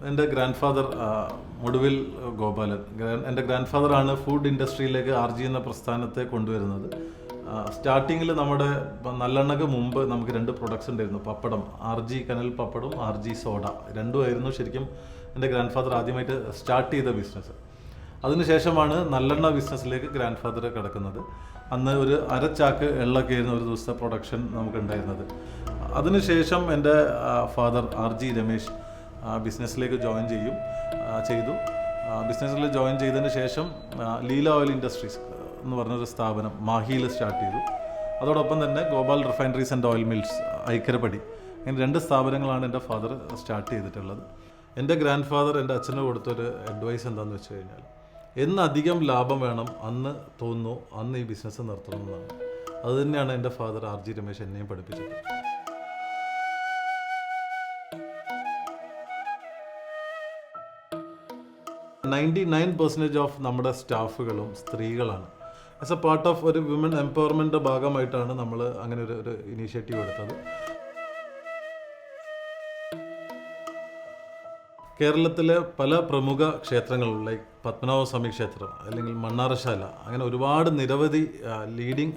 എൻ്റെ grand father മുടുവിൽ Gopalan. എൻ്റെ grand ഫാദറാണ് food ഇൻഡസ്ട്രിയിലേക്ക് RG എന്ന പ്രസ്ഥാനത്തെ കൊണ്ടുവരുന്നത്. സ്റ്റാർട്ടിങ്ങിൽ നമ്മുടെ നല്ലെണ്ണക്ക് മുമ്പ് നമുക്ക് 2 പ്രൊഡക്ട്സ് ഉണ്ടായിരുന്നു. പപ്പടം, RG കനൽ പപ്പടം, RG സോഡ, രണ്ടുമായിരുന്നു ശരിക്കും എൻ്റെ ഗ്രാൻഡ് ഫാദർ ആദ്യമായിട്ട് സ്റ്റാർട്ട് ചെയ്ത ബിസിനസ്. അതിനുശേഷമാണ് നല്ലെണ്ണ ബിസിനസ്സിലേക്ക് ഗ്രാൻഡ് ഫാദർ കിടക്കുന്നത്. അന്ന് ഒരു അരച്ചാക്ക് എള്ളൊക്കെ ആയിരുന്നു ഒരു ദിവസത്തെ പ്രൊഡക്ഷൻ നമുക്കുണ്ടായിരുന്നത്. അതിനുശേഷം എൻ്റെ ഫാദർ RG രമേശ് ബിസിനസ്സിലേക്ക് ചെയ്തു. ബിസിനസ്സിൽ ജോയിൻ ചെയ്തതിന് ശേഷം ലീല ഓയിൽ ഇൻഡസ്ട്രീസ് എന്ന് പറഞ്ഞൊരു സ്ഥാപനം മാഹിയിൽ സ്റ്റാർട്ട് ചെയ്തു. അതോടൊപ്പം തന്നെ Gopal refineries and oil mills Aikkarappadi, ഇങ്ങനെ 2 സ്ഥാപനങ്ങളാണ് എൻ്റെ ഫാദർ സ്റ്റാർട്ട് ചെയ്തിട്ടുള്ളത്. എൻ്റെ ഗ്രാൻഡ് ഫാദർ എൻ്റെ അച്ഛന് കൊടുത്തൊരു അഡ്വൈസ് എന്താണെന്ന് വെച്ച് കഴിഞ്ഞാൽ, എന്നധികം ലാഭം വേണം അന്ന് തോന്നുന്നു അന്ന് ഈ ബിസിനസ് നിർത്തണമെന്നാണ്. അതുതന്നെയാണ് എൻ്റെ ഫാദർ RG രമേശ് എന്നെയും പഠിപ്പിച്ചത്. 99% ഓഫ് നമ്മുടെ സ്റ്റാഫുകളും സ്ത്രീകളാണ്. ആസ് എ പാർട്ട് ഓഫ് ഒരു വിമൻ എംപവർമെൻറ്റിൻ്റെ ഭാഗമായിട്ടാണ് നമ്മൾ അങ്ങനെ ഒരു ഇനീഷ്യേറ്റീവ് എടുത്തത്. കേരളത്തിലെ പല പ്രമുഖ ക്ഷേത്രങ്ങളും ലൈക്ക് പത്മനാഭസ്വാമി ക്ഷേത്രം അല്ലെങ്കിൽ മണ്ണാറശാല, അങ്ങനെ ഒരുപാട് നിരവധി ലീഡിങ്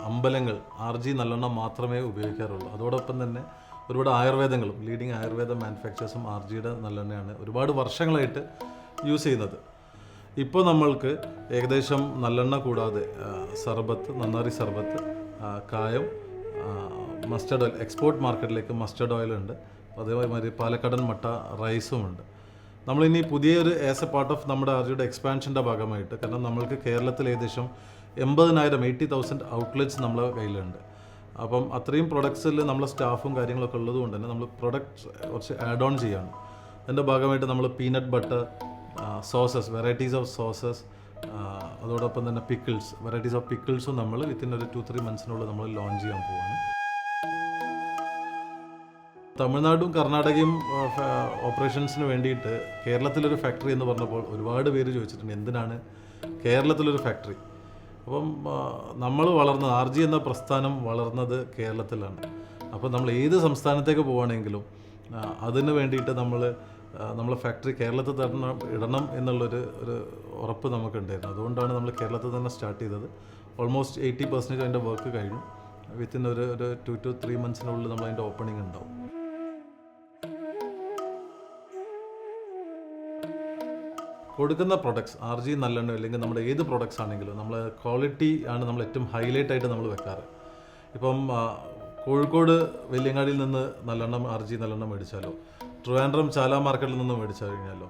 അമ്പലങ്ങൾ RG നല്ലെണ്ണ മാത്രമേ ഉപയോഗിക്കാറുള്ളൂ. അതോടൊപ്പം തന്നെ ഒരുപാട് ആയുർവേദങ്ങളും ലീഡിങ് ആയുർവേദ മാനുഫാക്ചേഴ്സും RGയുടെ നല്ലെണ്ണയാണ് ഒരുപാട് വർഷങ്ങളായിട്ട് യൂസ് ചെയ്യുന്നത്. ഇപ്പോൾ നമ്മൾക്ക് ഏകദേശം നല്ലെണ്ണ കൂടാതെ സർബത്ത്, നന്നാരി സർബത്ത്, കായം, മസ്റ്റർഡ് ഓയിൽ, എക്സ്പോർട്ട് മാർക്കറ്റിലേക്ക് മസ്റ്റർഡ് ഓയിൽ ഉണ്ട്. അതേമാതിരി പാലക്കാടൻ മട്ട റൈസും ഉണ്ട്. നമ്മളിനി പുതിയൊരു ആസ് എ പാർട്ട് ഓഫ് നമ്മുടെ RGയുടെ എക്സ്പാൻഷൻ്റെ ഭാഗമായിട്ട്, കാരണം നമ്മൾക്ക് കേരളത്തിൽ ഏകദേശം 80,000 ഔട്ട്ലെറ്റ്സ് നമ്മളെ കയ്യിലുണ്ട്. അപ്പം അത്രയും പ്രൊഡക്ട്സിൽ നമ്മളെ സ്റ്റാഫും കാര്യങ്ങളൊക്കെ ഉള്ളത് കൊണ്ട് തന്നെ നമ്മൾ പ്രൊഡക്ട്സ് കുറച്ച് ആഡ് ഓൺ ചെയ്യാണ്. അതിൻ്റെ ഭാഗമായിട്ട് നമ്മൾ peanut butter, sauces, varieties of sauces, അതോടൊപ്പം തന്നെ പിക്കിൾസ്, വെറൈറ്റീസ് ഓഫ് പിക്കിൾസും നമ്മൾ വിത്തിൻ ഒരു 2-3 മന്ത്സിനുള്ളിൽ നമ്മൾ ലോഞ്ച് ചെയ്യാൻ പോവാണ്. തമിഴ്നാടും കർണാടകയും ഓപ്പറേഷൻസിന് വേണ്ടിയിട്ട് കേരളത്തിലൊരു ഫാക്ടറി എന്ന് പറഞ്ഞപ്പോൾ ഒരുപാട് പേര് ചോദിച്ചിട്ടുണ്ട്, എന്തിനാണ് കേരളത്തിലൊരു ഫാക്ടറി? അപ്പം നമ്മൾ വളർന്നത്, RG എന്ന പ്രസ്ഥാനം വളർന്നത് കേരളത്തിലാണ്. അപ്പോൾ നമ്മൾ ഏത് സംസ്ഥാനത്തേക്ക് പോവുകയാണെങ്കിലും അതിന് വേണ്ടിയിട്ട് നമ്മളെ ഫാക്ടറി കേരളത്തിൽ ഇടണം എന്നുള്ളൊരു ഉറപ്പ് നമുക്കുണ്ടായിരുന്നു. അതുകൊണ്ടാണ് നമ്മൾ കേരളത്തിൽ തന്നെ സ്റ്റാർട്ട് ചെയ്തത്. ഓൾമോസ്റ്റ് 80% അതിൻ്റെ വർക്ക് കഴിഞ്ഞു. വിത്തിൻ ഒരു 2 to 3 മന്ത്സിനുള്ളിൽ നമ്മൾ അതിൻ്റെ ഓപ്പണിംഗ് ഉണ്ടാവും. കൊടുക്കുന്ന പ്രൊഡക്ട്സ് RG നല്ലെണ്ണ അല്ലെങ്കിൽ നമ്മുടെ ഏത് പ്രൊഡക്ട്സ് ആണെങ്കിലും നമ്മൾ ക്വാളിറ്റി ആണ് നമ്മൾ ഏറ്റവും ഹൈലൈറ്റ് ആയിട്ട് നമ്മൾ വെക്കാറ്. ഇപ്പം കോഴിക്കോട് വെല്ലിയങ്ങാടിയിൽ നിന്ന് RG നല്ലെണ്ണ മേടിച്ചാലോ, ട്രിവാൻഡ്രം ചാല മാർക്കറ്റിൽ നിന്ന് മേടിച്ചു കഴിഞ്ഞാലോ,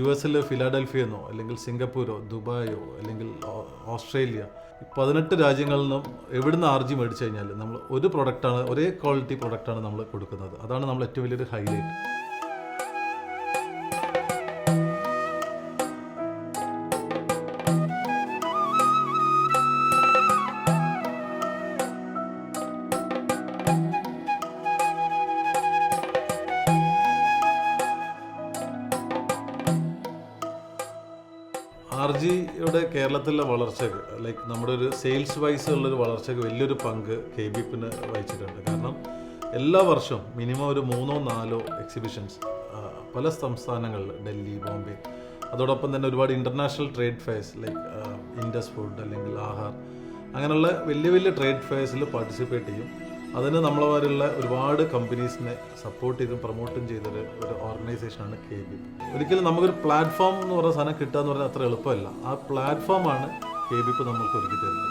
US ഫിലാഡൽഫിയെന്നോ അല്ലെങ്കിൽ സിംഗപ്പൂരോ ദുബായോ അല്ലെങ്കിൽ ഓസ്ട്രേലിയ, 18 രാജ്യങ്ങളിൽ നിന്നും എവിടുന്ന് RG മേടിച്ചു കഴിഞ്ഞാൽ നമ്മൾ ഒരു പ്രൊഡക്റ്റാണ്, ഒരേ ക്വാളിറ്റി പ്രൊഡക്റ്റാണ് നമ്മൾ കൊടുക്കുന്നത്. അതാണ് നമ്മൾ ഏറ്റവും വലിയൊരു ഹൈലൈറ്റ്. RGയുടെ കേരളത്തിലെ വളർച്ചയ്ക്ക്, ലൈക്ക് നമ്മുടെ ഒരു സെയിൽസ് വൈസ് ഉള്ളൊരു വളർച്ചയ്ക്ക് വലിയൊരു പങ്ക് KBIPന് വഹിച്ചിട്ടുണ്ട്. കാരണം എല്ലാ വർഷവും മിനിമം ഒരു 3-4 എക്സിബിഷൻസ് പല സംസ്ഥാനങ്ങളിൽ, ഡൽഹി, ബോംബെ, അതോടൊപ്പം തന്നെ ഒരുപാട് international trade fairs like Indus food അല്ലെങ്കിൽ ആഹാർ, അങ്ങനെയുള്ള വലിയ ട്രേഡ് ഫെയർസിൽ പാർട്ടിസിപ്പേറ്റ് ചെയ്യും. അതിന് നമ്മളവരുള്ള ഒരുപാട് കമ്പനീസിനെ സപ്പോർട്ട് ചെയ്തും പ്രൊമോട്ടും ചെയ്തൊരു ഓർഗനൈസേഷനാണ് KBIP. ഒരിക്കലും നമുക്കൊരു പ്ലാറ്റ്ഫോം എന്ന് പറയുന്ന സാധനം കിട്ടുക എന്ന് പറഞ്ഞാൽ അത്ര എളുപ്പമല്ല. ആ പ്ലാറ്റ്ഫോമാണ് KBIP നമ്മൾക്ക് ഒരുക്കി തരുന്നത്.